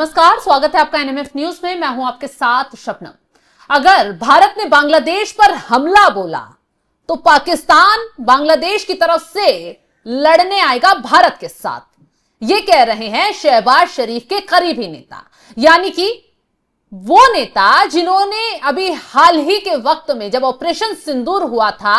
नमस्कार, स्वागत है आपका एनएमएफ न्यूज में। मैं हूं आपके साथ शबनम। अगर भारत ने बांग्लादेश पर हमला बोला तो पाकिस्तान बांग्लादेश की तरफ से लड़ने आएगा भारत के साथ, ये कह रहे हैं शहबाज शरीफ के करीबी नेता, यानी कि वो नेता जिन्होंने अभी हाल ही के वक्त में जब ऑपरेशन सिंदूर हुआ था,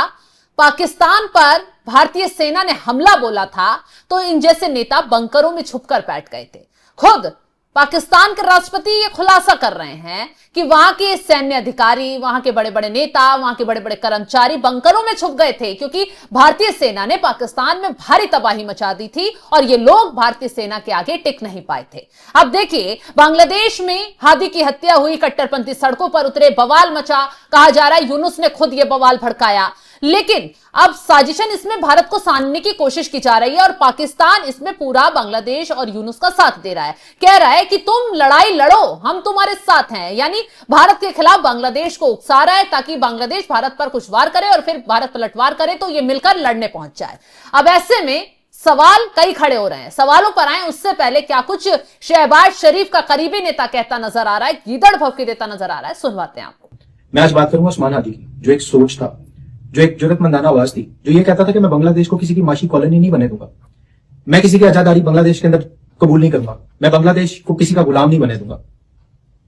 पाकिस्तान पर भारतीय सेना ने हमला बोला था, तो इन जैसे नेता बंकरों में छुपकर बैठ गए थे। खुद पाकिस्तान के राष्ट्रपति ये खुलासा कर रहे हैं कि वहां के सैन्य अधिकारी, वहां के बड़े बड़े नेता, वहां के बड़े बड़े कर्मचारी बंकरों में छुप गए थे, क्योंकि भारतीय सेना ने पाकिस्तान में भारी तबाही मचा दी थी और ये लोग भारतीय सेना के आगे टिक नहीं पाए थे। अब देखिए, बांग्लादेश में हादी की हत्या हुई, कट्टरपंथी सड़कों पर उतरे, बवाल मचा, कहा जा रहा है यूनुस ने खुद ये बवाल भड़काया। लेकिन अब साजिशन इसमें भारत को सानने की कोशिश की जा रही है और पाकिस्तान इसमें पूरा बांग्लादेश और यूनुस का साथ दे रहा है। कह रहा है कि तुम लड़ाई लड़ो, हम तुम्हारे साथ हैं, यानी भारत के खिलाफ बांग्लादेश को उकसा रहा है ताकि बांग्लादेश भारत पर कुछ वार करे और फिर भारत पलटवार करे तो ये मिलकर लड़ने पहुंच जाए। अब ऐसे में सवाल कई खड़े हो रहे हैं। सवालों पर आए उससे पहले क्या कुछ शहबाज शरीफ का करीबी नेता कहता नजर आ रहा है, गीदड़ भौंकी देता नजर आ रहा है, सुनवाते हैं आपको। मैं आज बात करूंगा उस्मान हादी की, जो एक सोच था, जो एक जरूरतमंदाना आवाज थी, जो ये कहता था कि मैं बांग्लादेश को किसी की माशी कॉलोनी नहीं बने दूंगा, मैं किसी की आजादारी बांग्लादेश के अंदर कबूल नहीं करूंगा, मैं बांग्लादेश को किसी का गुलाम नहीं बने दूंगा।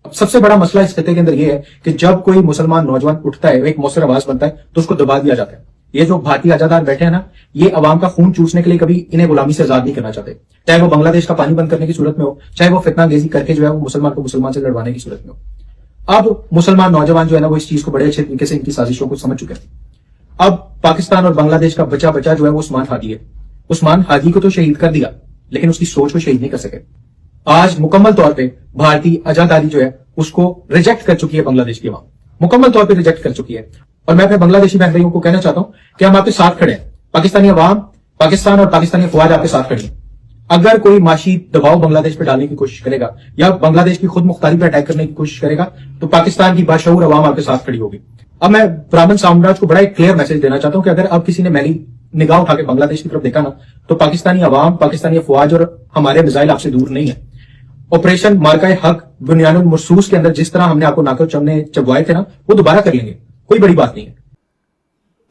अब सबसे बड़ा मसला इस खत्ते के अंदर यह है कि जब कोई मुसलमान नौजवान उठता है, एक मौसर आवाज बनता है, तो उसको दबा दिया जाता है। ये जो भारतीय आजादार बैठे हैं ना, ये अवाम का खून चूसने के लिए कभी इन्हें गुलामी से आजाद नहीं करना चाहते, चाहे वो बांग्लादेश का पानी बंद करने की सूरत में हो, चाहे वो फितनांगेजी करके जो है वो मुसलमान को मुसलमान से लड़वाने की सूरत में हो। अब मुसलमान नौजवान जो है ना, वो इस चीज को बड़े अच्छे तरीके से इनकी साजिशों को समझ चुके हैं। अब पाकिस्तान और बांग्लादेश का बचा बचा जो है वो उस्मान हादी है। उस्मान हादी को तो शहीद कर दिया, लेकिन उसकी सोच को शहीद नहीं कर सके। आज मुकम्मल तौर पे भारतीय आजादारी जो है उसको रिजेक्ट कर चुकी है बांग्लादेश की अवाम, मुकम्मल तौर पे रिजेक्ट कर चुकी है। और मैं अपने बांग्लादेशी बहन भाइयों को कहना चाहता हूं कि हम आपके साथ खड़े हैं। पाकिस्तानी अवाम, पाकिस्तान और पाकिस्तानी अफवाज आपके साथ खड़ी है। अगर कोई माशी दबाव बांग्लादेश पर डालने की कोशिश करेगा या बांग्लादेश की खुद मुख्तारी पर अटैक करने की कोशिश करेगा, तो पाकिस्तान की बाशऊर अवाम आपके साथ खड़ी होगी। अब मैं ब्राह्मण साम्राज्य को बड़ा एक क्लियर मैसेज देना चाहता हूं कि अगर अब किसी ने मैली निगाह उठा के बांग्लादेश की तरफ देखा ना, तो पाकिस्तानी अवाम, पाकिस्तानी अफवाज और हमारे मिसाइल आपसे दूर नहीं है। ऑपरेशन मार्का हक बुनियानुल मरसूस के अंदर जिस तरह हमने आपको नाको चमने चबवाए थे ना, वो दोबारा कर लेंगे, कोई बड़ी बात नहीं है।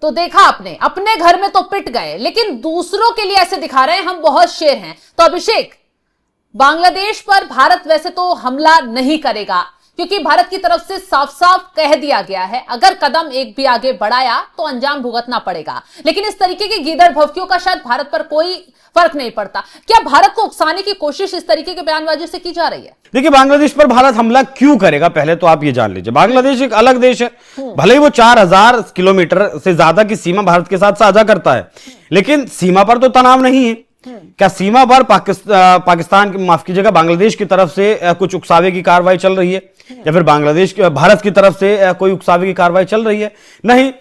तो देखा आपने, अपने घर में तो पिट गए, लेकिन दूसरों के लिए ऐसे दिखा रहे हैं हम बहुत शेर हैं। तो अभिषेक, बांग्लादेश पर भारत वैसे तो हमला नहीं करेगा, क्योंकि भारत की तरफ से साफ साफ कह दिया गया है अगर कदम एक भी आगे बढ़ाया तो अंजाम भुगतना पड़ेगा। लेकिन इस तरीके की गीदड़ भौंकियों का शायद भारत पर कोई फर्क नहीं पड़ता। क्या भारत को उकसाने की कोशिश इस तरीके के बयानबाजी से की जा रही है? देखिए, बांग्लादेश पर भारत हमला क्यों करेगा, पहले तो आप ये जान लीजिए, बांग्लादेश एक अलग देश है। भले ही वो 4000 किलोमीटर से ज्यादा की सीमा भारत के साथ साझा करता है, लेकिन सीमा पर तो तनाव नहीं है। क्या सीमा पर पाकिस्तान की, माफ कीजिएगा, बांग्लादेश की तरफ से कुछ उकसावे की कार्रवाई चल रही है या फिर बांग्लादेश भारत की तरफ से कोई उकसावे की कार्रवाई चल रही है? नहीं।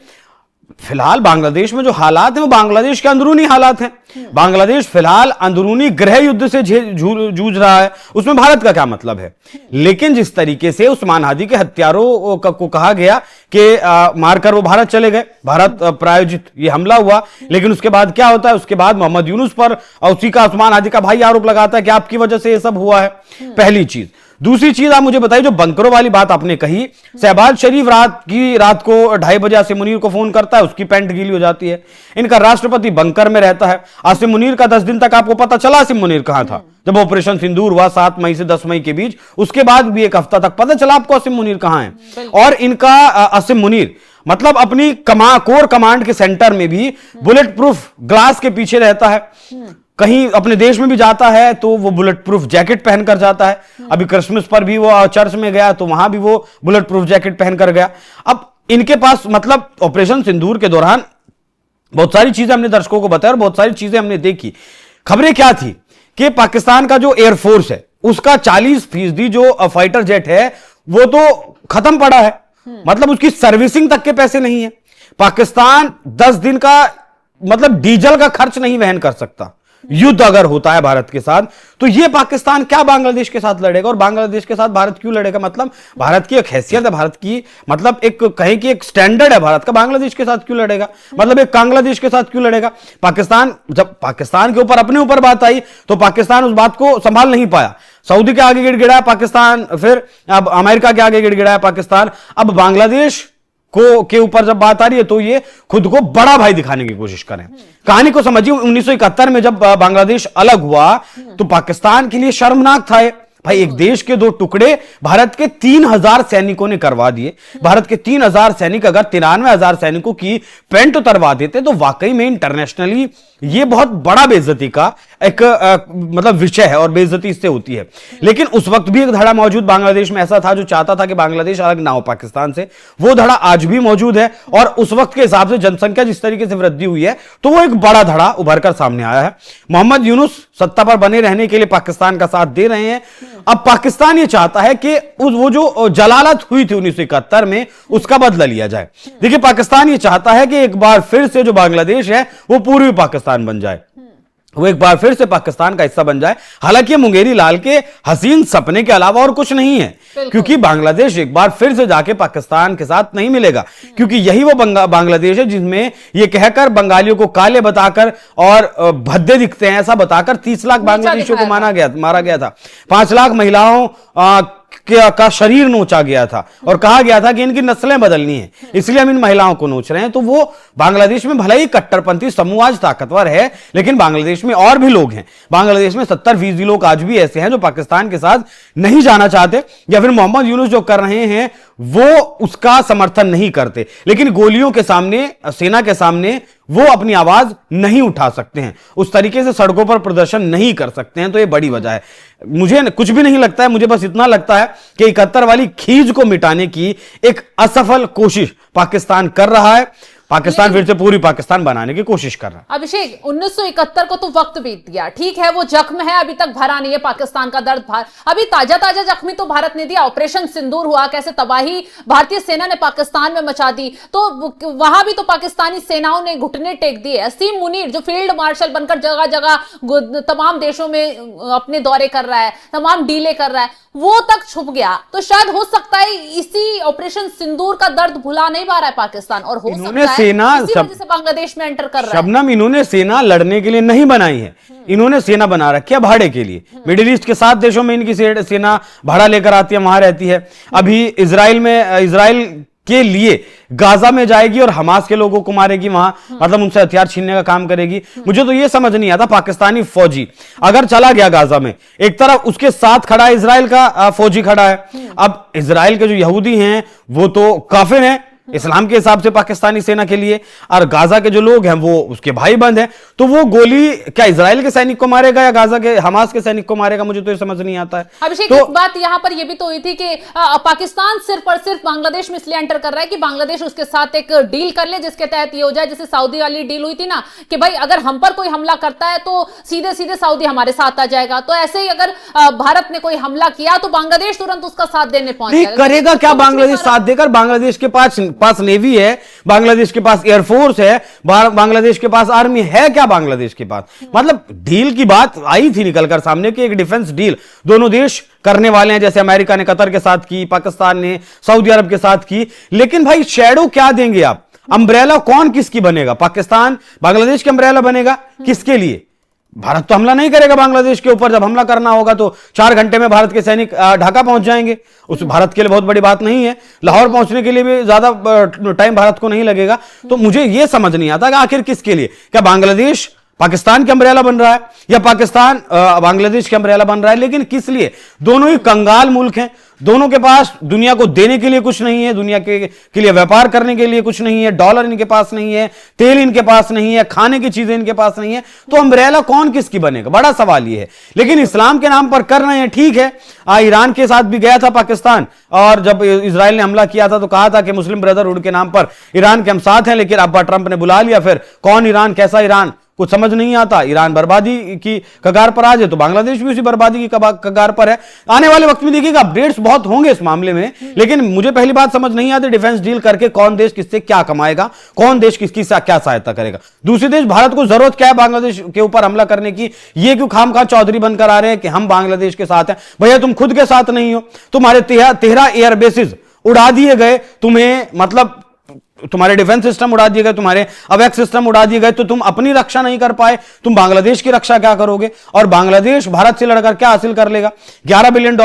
फिलहाल बांग्लादेश में जो हालात हैं वो बांग्लादेश के अंदरूनी हालात हैं। बांग्लादेश फिलहाल अंदरूनी गृह युद्ध से जूझ रहा है, उसमें भारत का क्या मतलब है? लेकिन जिस तरीके से उस्मान हादी के हत्यारों को कहा गया कि मारकर वो भारत चले गए, भारत प्रायोजित ये हमला हुआ, लेकिन उसके बाद क्या होता है? उसके बाद मोहम्मद यूनुस पर और उसी का उस्मान हादी का भाई आरोप लगाता है कि आपकी वजह से ये सब हुआ है। पहली चीज। दूसरी चीज, आप मुझे बताइए, जो बंकरों वाली बात आपने कही, शहबाज शरीफ रात को 2:30 बजे आसिम मुनीर को फोन करता है, उसकी पैंट गीली हो जाती है। इनका राष्ट्रपति बंकर में रहता है। आसिम मुनीर का 10 दिन तक आपको पता चला आसिम मुनीर कहां था जब ऑपरेशन सिंदूर हुआ 7 मई से 10 मई के बीच, उसके बाद भी 1 हफ्ता तक पता चला आपको आसिम मुनीर कहां है। और इनका आसिम मुनीर मतलब अपनी कोर कमांड के सेंटर में भी बुलेट प्रूफ ग्लास के पीछे रहता है। कहीं अपने देश में भी जाता है तो वो बुलेट प्रूफ जैकेट पहनकर जाता है। अभी क्रिसमस पर भी वो चर्च में गया तो वहां भी वो बुलेट प्रूफ जैकेट पहनकर गया। अब इनके पास मतलब ऑपरेशन सिंदूर के दौरान बहुत सारी चीजें हमने दर्शकों को बताया और बहुत सारी चीजें हमने देखी। खबरें क्या थी कि पाकिस्तान का जो एयरफोर्स है उसका 40% जो फाइटर जेट है वो तो खत्म पड़ा है, मतलब उसकी सर्विसिंग तक के पैसे नहीं है। पाकिस्तान 10 दिन का मतलब डीजल का खर्च नहीं वहन कर सकता। युद्ध अगर होता है भारत के साथ तो यह पाकिस्तान क्या बांग्लादेश के साथ लड़ेगा, और बांग्लादेश के साथ भारत क्यों लड़ेगा? मतलब भारत की एक हैसियत है, भारत की मतलब एक कहें कि एक स्टैंडर्ड है भारत का, बांग्लादेश के साथ क्यों लड़ेगा? मतलब एक बांग्लादेश के साथ क्यों लड़ेगा? पाकिस्तान, जब पाकिस्तान के ऊपर अपने ऊपर बात आई तो पाकिस्तान उस बात को संभाल नहीं पाया। सऊदी के आगे गिड़गिड़ाया पाकिस्तान, फिर अब अमेरिका के आगे गिड़गिड़ाया पाकिस्तान, अब बांग्लादेश को के ऊपर जब बात आ रही है तो ये खुद को बड़ा भाई दिखाने की कोशिश करें। कहानी को समझिए, 1971 में जब बांग्लादेश अलग हुआ तो पाकिस्तान के लिए शर्मनाक था ये। भाई एक देश के दो टुकड़े भारत के 3000 सैनिकों ने करवा दिए। भारत के 3000 सैनिक अगर 93,000 सैनिकों की पेंट उतरवा देते तो वाकई में इंटरनेशनली ये बहुत बड़ा बेइज्जती का एक मतलब विषय है और बेइज्जती इससे होती है। लेकिन उस वक्त भी एक धड़ा मौजूद बांग्लादेश में ऐसा था जो चाहता था कि बांग्लादेश अलग ना हो पाकिस्तान से। वो धड़ा आज भी मौजूद है और उस वक्त के हिसाब से जनसंख्या जिस तरीके से वृद्धि हुई है तो वो एक बड़ा धड़ा उभर कर सामने आया है। मोहम्मद यूनुस सत्ता पर बने रहने के लिए पाकिस्तान का साथ दे रहे हैं। अब पाकिस्तान ये चाहता है कि वो जो जलालत हुई थी 1971 में उसका बदला लिया जाए। देखिए पाकिस्तान ये चाहता है कि एक बार फिर से जो बांग्लादेश है वो पूर्वी पाकिस्तान बन जाए, वो एक बार फिर से पाकिस्तान का हिस्सा बन जाए। हालांकि मुंगेरी लाल के हसीन सपने के अलावा और कुछ नहीं है, क्योंकि बांग्लादेश एक बार फिर से जाके पाकिस्तान के साथ नहीं मिलेगा, क्योंकि यही वो बांग्लादेश है जिसमें ये कहकर बंगालियों को काले बताकर और भद्दे दिखते हैं ऐसा बताकर 30 लाख बांग्लादेशियों को मारा गया था। 5 लाख महिलाओं का शरीर नोचा गया था और कहा गया था कि इनकी नस्लें बदलनी है, इसलिए हम इन महिलाओं को नोच रहे हैं। तो वो बांग्लादेश में भले ही कट्टरपंथी समूह आज ताकतवर है, लेकिन बांग्लादेश में और भी लोग हैं। बांग्लादेश में 70% लोग आज भी ऐसे हैं जो पाकिस्तान के साथ नहीं जाना चाहते, या फिर मोहम्मद यूनुस जो कर रहे हैं वो उसका समर्थन नहीं करते। लेकिन गोलियों के सामने, सेना के सामने वो अपनी आवाज नहीं उठा सकते हैं, उस तरीके से सड़कों पर प्रदर्शन नहीं कर सकते हैं। तो ये बड़ी वजह है। मुझे कुछ भी नहीं लगता है, मुझे बस इतना लगता है कि 71 वाली खींच को मिटाने की एक असफल कोशिश पाकिस्तान कर रहा है। पाकिस्तान फिर से पूरी पाकिस्तान बनाने की कोशिश कर रहा है। अभिषेक, 1971 को तो वक्त बीत गया, ठीक है, वो जख्म है, अभी तक भरा नहीं है पाकिस्तान का दर्द। अभी ताजा ताजा जख्मी तो भारत ने दिया। ऑपरेशन सिंदूर हुआ, कैसे तबाही भारतीय सेना ने पाकिस्तान में मचा दी, तो वहां भी तो पाकिस्तानी सेनाओं ने घुटने टेक दिए। असीम मुनीर जो फील्ड मार्शल बनकर जगह जगह तमाम देशों में अपने दौरे कर रहा है, तमाम डीले कर रहा है, वो तक छुप गया। तो शायद हो सकता है इसी ऑपरेशन सिंदूर का दर्द भुला नहीं पा रहा है पाकिस्तान, और हो सकता है इसी वजह से बांग्लादेश में एंटर कर रहा है। शबनम, इन्होंने सेना लड़ने के लिए नहीं बनाई है, इन्होंने सेना बना रखी है भाड़े के लिए। मिडिल ईस्ट के 7 देशों में इनकी सेना भाड़ा लेकर आती है, वहां रहती है। अभी इजराइल के लिए गाजा में जाएगी और हमास के लोगों को मारेगी, वहां मतलब उनसे हथियार छीनने का काम करेगी। मुझे तो यह समझ नहीं आता, पाकिस्तानी फौजी अगर चला गया गाजा में, एक तरफ उसके साथ खड़ा है इजराइल का फौजी खड़ा है। अब इजराइल के जो यहूदी हैं वो तो काफिर हैं इस्लाम के हिसाब से पाकिस्तानी सेना के लिए, और गाजा के जो लोग हैं वो उसके भाई बंद हैं। तो वो गोली क्या इजराइल के सैनिक को मारेगा या गाजा के हमास के सैनिक को मारेगा, मुझे तो ये समझ नहीं आता है। अभिषेक, तो एक बात यहां पर यह भी तो हुई थी कि पाकिस्तान सिर्फ और सिर्फ बांग्लादेश में इसलिए एंटर कर रहा है कि बांग्लादेश उसके साथ एक डील कर ले जिसके तहत ये हो जाए, जैसे सऊदी वाली डील हुई थी ना कि भाई अगर हम पर कोई हमला करता है तो सीधे सीधे सऊदी हमारे साथ आ जाएगा। तो ऐसे ही अगर भारत ने कोई हमला किया तो बांग्लादेश तुरंत उसका साथ देने पहुंच जाएगा। करेगा क्या बांग्लादेश साथ देकर? बांग्लादेश के पास नेवी है, बांग्लादेश के पास एयरफोर्स है, बांग्लादेश के पास आर्मी है, क्या बांग्लादेश के पास? मतलब डील की बात आई थी निकलकर सामने कि एक डिफेंस डील दोनों देश करने वाले हैं, जैसे अमेरिका ने कतर के साथ की, पाकिस्तान ने सऊदी अरब के साथ की। लेकिन भाई शैडो क्या देंगे आप? अम्ब्रेला कौन किसकी बनेगा? पाकिस्तान बांग्लादेश के अम्ब्रेला बनेगा किसके लिए? भारत तो हमला नहीं करेगा बांग्लादेश के ऊपर। जब हमला करना होगा तो 4 घंटे में भारत के सैनिक ढाका पहुंच जाएंगे, उस भारत के लिए बहुत बड़ी बात नहीं है। लाहौर पहुंचने के लिए भी ज्यादा टाइम भारत को नहीं लगेगा। तो मुझे यह समझ नहीं आता कि आखिर किसके लिए? क्या बांग्लादेश पाकिस्तान के अम्ब्रेला बन रहा है या पाकिस्तान बांग्लादेश के अम्ब्रेला बन रहा है? लेकिन किस लिए? दोनों ही कंगाल मुल्क हैं, दोनों के पास दुनिया को देने के लिए कुछ नहीं है, दुनिया के लिए व्यापार करने के लिए कुछ नहीं है, डॉलर इनके पास नहीं है, तेल इनके पास नहीं है, खाने की चीजें इनके पास नहीं है। तो अम्ब्रेला कौन किसकी बनेगा? बड़ा सवाल ये है। लेकिन इस्लाम के नाम पर कर रहे हैं, ठीक है। ईरान के साथ भी गया था पाकिस्तान, और जब इजराइल ने हमला किया था तो कहा था कि मुस्लिम ब्रदरहुड के नाम पर ईरान के हम साथ हैं, लेकिन अब ट्रंप ने बुला लिया। फिर कौन ईरान, कैसा ईरान, कुछ समझ नहीं आता। ईरान बर्बादी की कगार पर आ जाए तो बांग्लादेश भी उसी बर्बादी की कगार पर है। आने वाले वक्त में देखिएगा अपडेट्स बहुत होंगे इस मामले में। लेकिन मुझे पहली बात समझ नहीं आती, डिफेंस डील करके कौन देश किससे क्या कमाएगा, कौन देश किसकी क्या सहायता करेगा। दूसरे देश भारत को जरूरत क्या है बांग्लादेश के ऊपर हमला करने की? ये क्यों खामखा चौधरी बनकर आ रहे हैं कि हम बांग्लादेश के साथ हैं? भैया तुम खुद के साथ नहीं हो, तुम्हारे 13 एयर बेसिस उड़ा दिए गए, तुम्हें मतलब तुम्हारे डिफेंस सिस्टम उड़ा दिए गए, तुम्हारे अवैध सिस्टम उड़ा दिए गए, तो तुम अपनी रक्षा नहीं कर पाए, तुम बांग्लादेश की रक्षा क्या करोगे? और बांग्लादेश भारत से लड़कर क्या हासिल कर लेगा? $11 बिलियन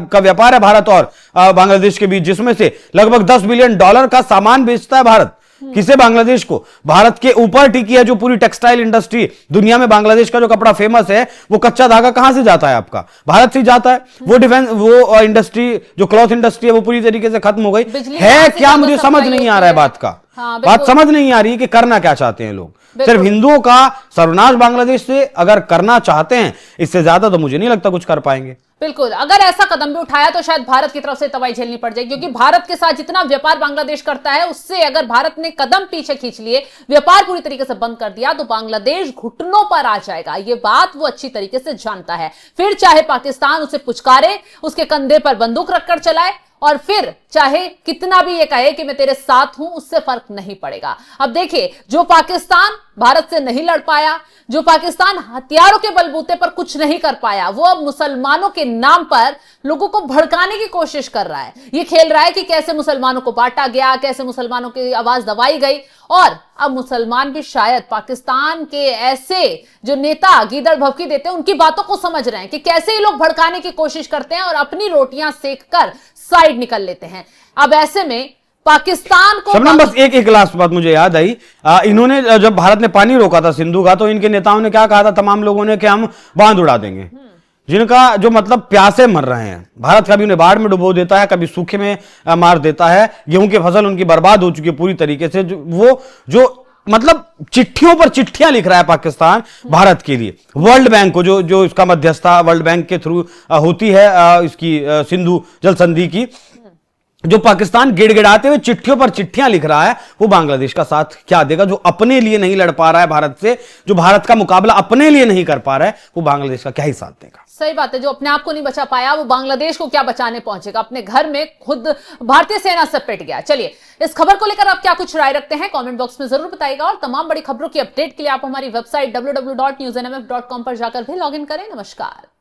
का व्यापार है भारत और बांग्लादेश के बीच, जिसमें से लगभग $10 बिलियन का सामान बेचता है भारत। किसे? बांग्लादेश को। भारत के ऊपर टिकी है जो पूरी टेक्सटाइल इंडस्ट्री दुनिया में। बांग्लादेश का जो कपड़ा फेमस है, वो कच्चा धागा कहां से जाता है? आपका भारत से जाता है। वो डिफेंस, वो इंडस्ट्री, जो क्लॉथ इंडस्ट्री है, वो पूरी तरीके से खत्म हो गई है। क्या मुझे समझ नहीं आ रहा है बात का, बात समझ नहीं आ रही है कि करना क्या चाहते हैं लोग। सिर्फ हिंदुओं का सर्वनाश बांग्लादेश से अगर करना चाहते हैं, इससे ज्यादा तो मुझे नहीं लगता कुछ कर पाएंगे। बिल्कुल, अगर ऐसा कदम भी उठाया तो शायद भारत की तरफ से तबाही झेलनी पड़ जाएगी, क्योंकि भारत के साथ जितना व्यापार बांग्लादेश करता है, उससे अगर भारत ने कदम पीछे खींच लिए, व्यापार पूरी तरीके से बंद कर दिया, तो बांग्लादेश घुटनों पर आ जाएगा। ये बात वो अच्छी तरीके से जानता है। फिर चाहे पाकिस्तान उसे पुचकारे, उसके कंधे पर बंदूक रखकर चलाए, और फिर चाहे कितना भी ये कहे कि मैं तेरे साथ हूं, उससे फर्क नहीं पड़ेगा। अब देखिए, जो पाकिस्तान भारत से नहीं लड़ पाया, जो पाकिस्तान हथियारों के बलबूते पर कुछ नहीं कर पाया, वो अब मुसलमानों के नाम पर लोगों को भड़काने की कोशिश कर रहा है। ये खेल रहा है कि कैसे मुसलमानों को बांटा गया, कैसे मुसलमानों की आवाज दबाई गई, और अब मुसलमान भी शायद पाकिस्तान के ऐसे जो नेता गीदड़ भभकी देते हैं, उनकी बातों को समझ रहे हैं कि कैसे ये लोग भड़काने की कोशिश करते हैं और अपनी रोटियां सेक कर साइड निकल लेते हैं। अब ऐसे में पाकिस्तान को शबनम, बस एक लास्ट बात मुझे याद आई। इन्होंने जब भारत ने पानी रोका था सिंधु का, तो इनके नेताओं ने क्या कहा था तमाम लोगों ने कि हम बांध उड़ा देंगे, जिनका जो मतलब प्यासे मर रहे हैं। भारत कभी उन्हें बाढ़ में डुबो देता है, कभी सूखे में मार देता है। गेहूं की फसल उनकी बर्बाद हो चुकी है पूरी तरीके से। वो जो मतलब चिट्ठियों पर चिट्ठियां लिख रहा है पाकिस्तान भारत के लिए, वर्ल्ड बैंक को, जो इसका मध्यस्थता वर्ल्ड बैंक के थ्रू होती है, इसकी सिंधु जल संधि की, जो पाकिस्तान गिड़गिड़ाते हुए चिट्ठियों पर चिट्ठियां लिख रहा है, वो बांग्लादेश का साथ क्या देगा? जो अपने लिए नहीं लड़ पा रहा है भारत से, जो भारत का मुकाबला अपने लिए नहीं कर पा रहा है, वो बांग्लादेश का क्या ही साथ देगा? सही बात है। जो अपने आप को नहीं बचा पाया, वो बांग्लादेश को क्या बचाने पहुंचेगा? अपने घर में खुद भारतीय सेना से पिट गया। चलिए, इस खबर को लेकर आप क्या कुछ राय रखते हैं, कमेंट बॉक्स में जरूर बताइएगा। और तमाम बड़ी खबरों की अपडेट के लिए आप हमारी वेबसाइट www.newsnmf.com पर जाकर भी लॉग इन करें। नमस्कार।